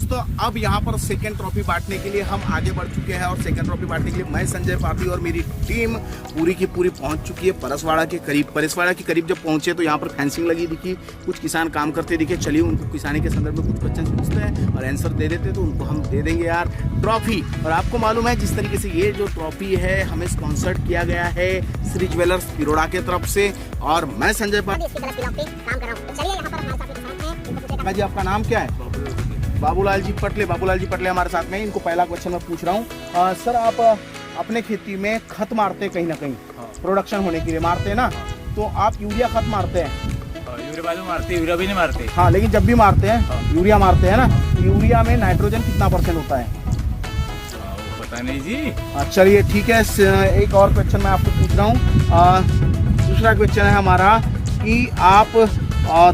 दोस्तों, अब यहाँ पर सेकेंड ट्रॉफी बांटने के लिए हम आगे बढ़ चुके हैं और सेकेंड ट्रॉफी बांटने के लिए मैं संजय पापी और मेरी टीम पूरी की पूरी पहुँच चुकी है परसवाड़ा के करीब। परसवाड़ा के करीब जब पहुँचे तो यहाँ पर फेंसिंग लगी दिखी, कुछ किसान काम करते दिखे। चलिए उनको किसानी के संदर्भ में कुछ क्वेश्चन पूछते हैं और आंसर दे देते तो उनको हम दे देंगे यार ट्रॉफी। और आपको मालूम है जिस तरीके से ये जो ट्रॉफी है हमें स्पॉन्सर्ड किया गया है श्री ज्वेलर्स तिरोड़ा के तरफ से और मैं संजय पापी। जी आपका नाम क्या है? बाबूलाल जी पटले। बाबूलाल जी पटले हमारे साथ में। इनको पहला क्वेश्चन मैं पूछ रहा हूँ। सर आप अपने खेती में खत मारते हैं कहीं ना कहीं? प्रोडक्शन होने के लिए मारते हैं ना? तो आप यूरिया खत मारते हैं? यूरिया बाद में मारते, यूरिया भी नहीं मारते। हाँ, लेकिन जब भी मारते हैं यूरिया मारते हैं ना, तो यूरिया में नाइट्रोजन कितना % होता है? पता नहीं जी। चलिए ठीक है, एक और क्वेश्चन मैं आपको पूछ रहा हूँ। दूसरा क्वेश्चन है हमारा कि आप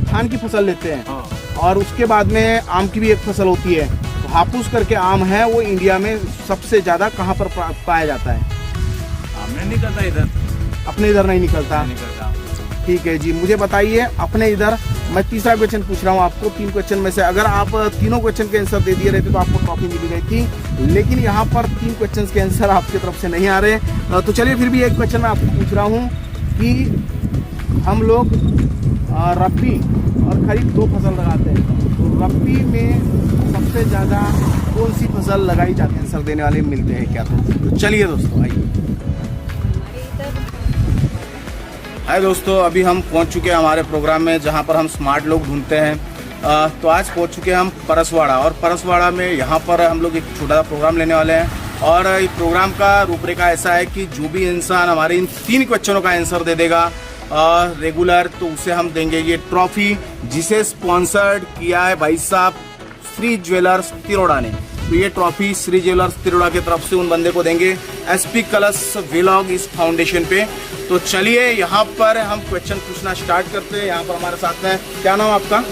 धान की फसल लेते हैं और उसके बाद में आम की भी एक फसल होती है। तो हापुस करके आम है वो इंडिया में सबसे ज्यादा कहाँ पर पाया जाता है? आम नहीं निकलता इधर। अपने इधर नहीं निकलता? ठीक है जी, मुझे बताइए अपने इधर। मैं तीसरा क्वेश्चन पूछ रहा हूँ आपको। 3 क्वेश्चन में से अगर आप तीनों क्वेश्चन के आंसर दे दिए रहते तो आपको ट्रॉफी मिल गई थी, लेकिन यहाँ पर 3 क्वेश्चन के आंसर आपकी तरफ से नहीं आ रहे। तो चलिए फिर भी एक क्वेश्चन मैं आपको पूछ रहा हूँ कि हम लोग रबी और खरीफ 2 फसल लगाते हैं, तो रबी में सबसे ज़्यादा कौन सी फसल लगाई जाती है? आंसर देने वाले मिलते हैं क्या? तो चलिए दोस्तों आइए। हाय दोस्तों, अभी हम पहुंच चुके हैं हमारे प्रोग्राम में जहां पर हम स्मार्ट लोग ढूंढते हैं। तो आज पहुंच चुके हैं हम परसवाड़ा और परसवाड़ा में यहाँ पर हम लोग एक छोटा सा प्रोग्राम लेने वाले हैं। और इस प्रोग्राम का रूपरेखा ऐसा है कि जो भी इंसान हमारे इन 3 क्वेश्चनों का आंसर दे देगा रेगुलर, तो उसे हम देंगे ये ट्रॉफी, जिसे स्पॉन्सर्ड किया है भाई साहब श्री ज्वेलर्स तिरोड़ा ने। तो ये ट्रॉफी श्री ज्वेलर्स तिरोड़ा की तरफ से उन बंदे को देंगे SP कलश व्लॉग इस फाउंडेशन पे। तो चलिए यहाँ पर हम क्वेश्चन पूछना स्टार्ट करते हैं। यहाँ पर हमारे साथ में, क्या नाम आपका?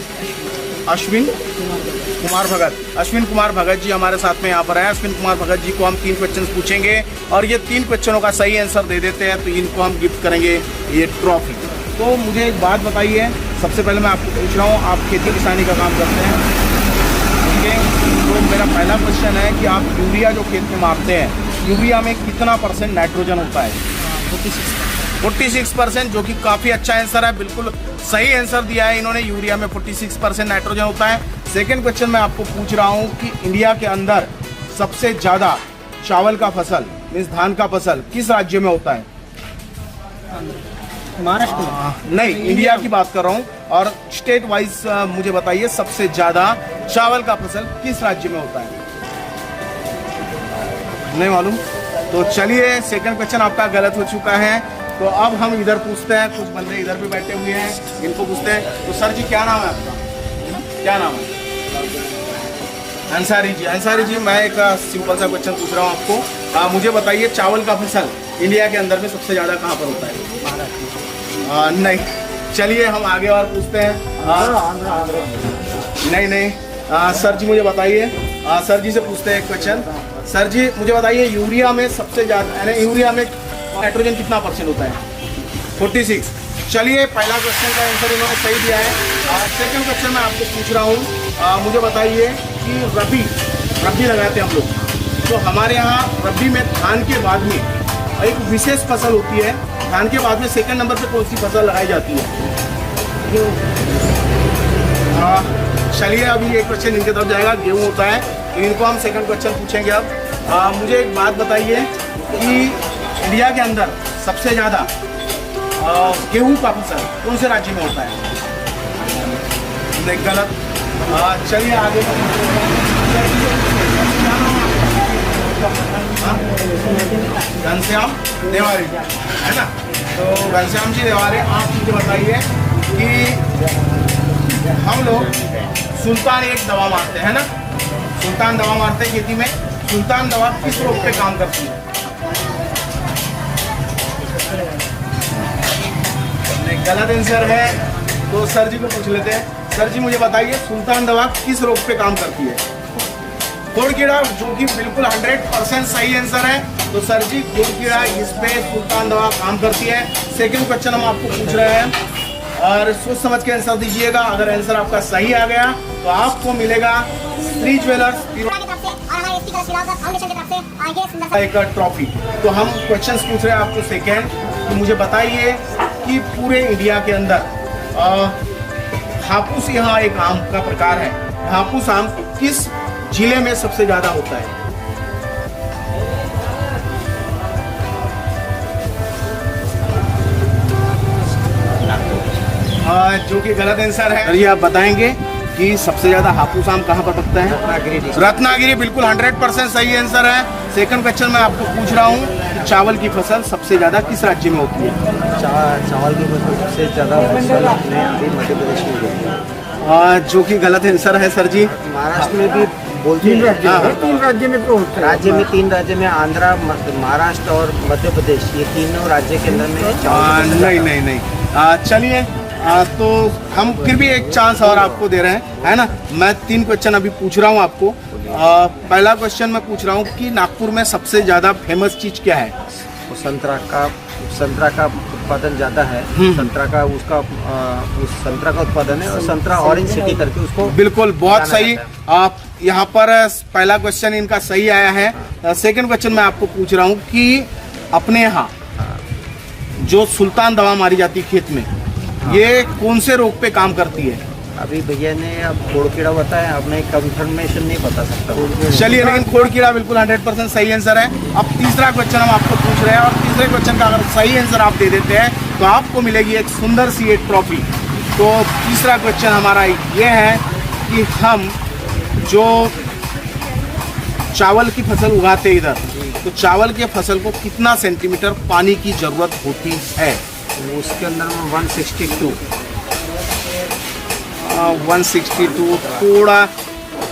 अश्विन कुमार भगत। अश्विन कुमार भगत जी हमारे साथ में यहाँ पर है। अश्विन कुमार भगत जी को हम 3 क्वेश्चन पूछेंगे और ये 3 क्वेश्चनों का सही आंसर दे देते हैं तो इनको हम गिफ्ट करेंगे ये ट्रॉफी। तो मुझे एक बात बताइए, सबसे पहले मैं आपको पूछ रहा हूँ, आप खेती किसानी का काम करते हैं, ठीक है? तो मेरा पहला क्वेश्चन है कि आप यूरिया जो खेत में मारते हैं, यूरिया में कितना % नाइट्रोजन होता है? 46%, जो कि काफ़ी अच्छा आंसर है। बिल्कुल सही आंसर दिया है इन्होंने। यूरिया में 46% नाइट्रोजन होता है। सेकंड क्वेश्चन मैं आपको पूछ रहा हूँ कि इंडिया के अंदर सबसे ज़्यादा चावल का फसल मीन्स धान का फसल किस राज्य में होता है? महाराष्ट्र? नहीं, इंडिया की बात कर रहा हूँ। और स्टेट वाइज मुझे बताइए सबसे ज़्यादा चावल का फसल किस राज्य में होता है? नहीं मालूम? तो चलिए सेकंड क्वेश्चन आपका गलत हो चुका है। तो अब हम इधर पूछते हैं, कुछ बंदे इधर भी बैठे हुए हैं, इनको पूछते हैं। तो सर जी क्या नाम है आपका? क्या नाम है? अंसारी जी। अंसारी जी, मैं एक सिंपल सा क्वेश्चन पूछ रहा हूँ आपको। मुझे बताइए चावल का फसल इंडिया के अंदर में सबसे ज़्यादा कहाँ पर होता है? महाराष्ट्र? नहीं। चलिए हम आगे और पूछते हैं। नहीं। सर जी मुझे बताइए, सर जी से पूछते हैं एक क्वेश्चन। सर जी मुझे बताइए यूरिया में सबसे ज़्यादा यानी यूरिया में नाइट्रोजन कितना % होता है? 46। चलिए पहला क्वेश्चन का आंसर इन्होंने सही दिया है। सेकंड क्वेश्चन मैं आपको पूछ रहा हूँ, मुझे बताइए कि रबी लगाते हैं हम लोग, तो हमारे यहाँ रबी में धान के बाद में एक विशेष फसल होती है। धान के बाद में सेकंड नंबर पे कौन सी फसल लगाई जाती है? चलिए अभी एक क्वेश्चन इनके तरफ जाएगा, गेहूँ होता है, तो इनको हम सेकंड क्वेश्चन पूछेंगे अब। मुझे एक बात बताइए कि इंडिया के अंदर सबसे ज़्यादा गेहूँ का फसल कौन से राज्य में होता है? नहीं, गलत। चलिए आगे घनश्याम देवारी है ना? तो घनश्याम जी देवारी, आप मुझे बताइए कि हम लोग सुल्तान एक दवा मारते हैं ना, सुल्तान दवा मारते हैं खेती में। सुल्तान दवा किस रोग पे काम करती है? गलत आंसर है। तो सर जी को पूछ लेते हैं। सर जी मुझे बताइए सुल्तान दवा किस रोग पे काम करती है? खोड़ कीड़ा, जो कि बिल्कुल 100% सही आंसर है। तो सर जी खोड़ कीड़ा, इस पे सुल्तान दवा काम करती है। सेकंड क्वेश्चन हम आपको पूछ रहे हैं, और सोच समझ के आंसर दीजिएगा। अगर आंसर आपका सही आ गया तो आपको मिलेगा श्री ज्वेलर्स एक ट्रॉफी। तो हम क्वेश्चंस पूछ रहे हैं आपको सेकेंड कि मुझे बताइए कि पूरे इंडिया के अंदर हापुस यहाँ एक आम का प्रकार है, हापुस आम किस जिले में सबसे ज्यादा होता है? जो कि गलत आंसर है। ये आप बताएंगे कि सबसे ज्यादा हापुस आम कहाँ पर पकता है? रत्नागिरी बिल्कुल 100% सही आंसर है। सेकंड क्वेश्चन मैं आपको पूछ रहा हूँ कि चावल की फसल सबसे ज्यादा किस राज्य में होती है? चावल की फसल सबसे ज़्यादा फसल अपने अभी मध्य प्रदेश में होती है। जो कि गलत आंसर है सर जी। महाराष्ट्र में भी बोलते हैं। तीन राज्य में तो होता है। राज्य में 3 राज्य में आंध्र, महाराष्ट्र और मध्य प्रदेश, ये तीनों राज्य के अंदर में चावल नहीं। चलिए तो हम फिर भी एक चांस और आपको दे रहे हैं, है ना। मैं 3 क्वेश्चन अभी पूछ रहा हूँ आपको। पहला क्वेश्चन मैं पूछ रहा हूँ कि नागपुर में सबसे ज्यादा फेमस चीज क्या है? तो संतरा का उत्पादन ज़्यादा है। संतरा का उत्पादन है और संतरा ऑरेंज सिटी करके उसको बिल्कुल बहुत सही। आप यहाँ पर पहला क्वेश्चन इनका सही आया है। सेकंड क्वेश्चन मैं आपको पूछ रहा हूँ कि अपने यहाँ जो सुल्तान दवा मारी जाती है खेत में, ये कौन से रोग पे काम करती है? अभी भैया ने अब खोड़ कीड़ा बताया, अब मैं कंफर्मेशन नहीं बता सकता। चलिए, लेकिन खोड़ कीड़ा बिल्कुल 100% सही आंसर है। अब तीसरा क्वेश्चन हम आपको पूछ रहे हैं और तीसरे क्वेश्चन का अगर सही आंसर आप दे देते हैं तो आपको मिलेगी एक सुंदर सी एक ट्रॉफी। तो तीसरा क्वेश्चन हमारा ये है कि हम जो चावल की फसल उगाते हैं इधर, तो चावल के फसल को कितना सेंटीमीटर पानी की जरूरत होती है? उसके अंदर में 162 थोड़ा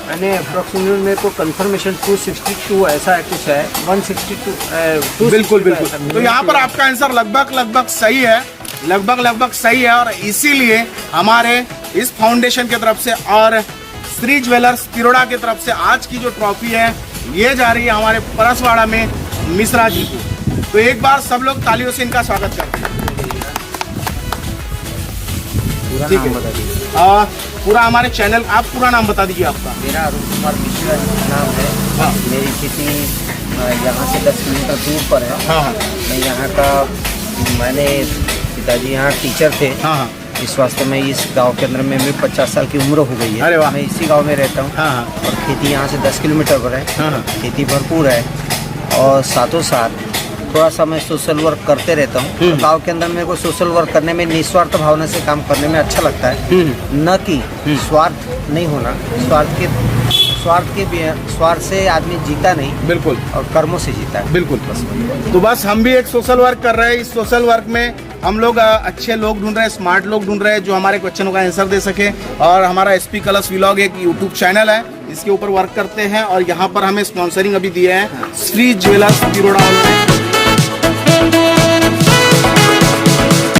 मैंने अप्रोक्सीमेट मेरे को कंफर्मेशन 262 ऐसा है कुछ है। 162 बिल्कुल। तो यहाँ पर आपका आंसर लगभग सही है, लगभग सही है। और इसीलिए हमारे इस फाउंडेशन की तरफ से और श्री ज्वेलर्स तिरोड़ा की तरफ से आज की जो ट्रॉफी है ये जा रही है हमारे परसवाड़ा में मिश्रा जी को। तो एक बार सब लोग तालियों से इनका स्वागत करते हैं। ठीक है, पूरा हमारे चैनल, आप पूरा नाम बता दीजिए आपका। मेरा अरुण कुमार मिश्रा नाम है। हाँ। मेरी खेती यहाँ से 10 किलोमीटर दूर पर है। हाँ। मैं यहाँ का, मैंने पिताजी यहाँ टीचर थे। हाँ। इस वास्ते मैं इस गांव के अंदर में 50 साल की उम्र हो गई है। अरे वाह। मैं इसी गांव में रहता हूँ। हाँ। और खेती यहाँ से 10 किलोमीटर पर है। हाँ। खेती भरपूर है और साथों साथ थोड़ा सा मैं सोशल वर्क करते रहता हूँ। तो गांव के अंदर मेरे को सोशल वर्क करने में निस्वार्थ भावना से काम करने में अच्छा लगता है। न कि स्वार्थ नहीं होना, स्वार्थ से आदमी जीता नहीं, बिल्कुल, और कर्मों से जीता है। बिल्कुल। तो बस हम भी एक सोशल वर्क कर रहे हैं। इस सोशल वर्क में हम लोग अच्छे लोग ढूंढ रहे हैं, स्मार्ट लोग ढूंढ रहे हैं जो हमारे क्वेश्चनों का आंसर दे सके। और हमारा SP कलश व्लॉग एक यूट्यूब चैनल है, इसके ऊपर वर्क करते हैं। और यहाँ पर हमें स्पॉन्सरिंग अभी दिए हैं श्री ज्वेलर्स तिरोड़ा।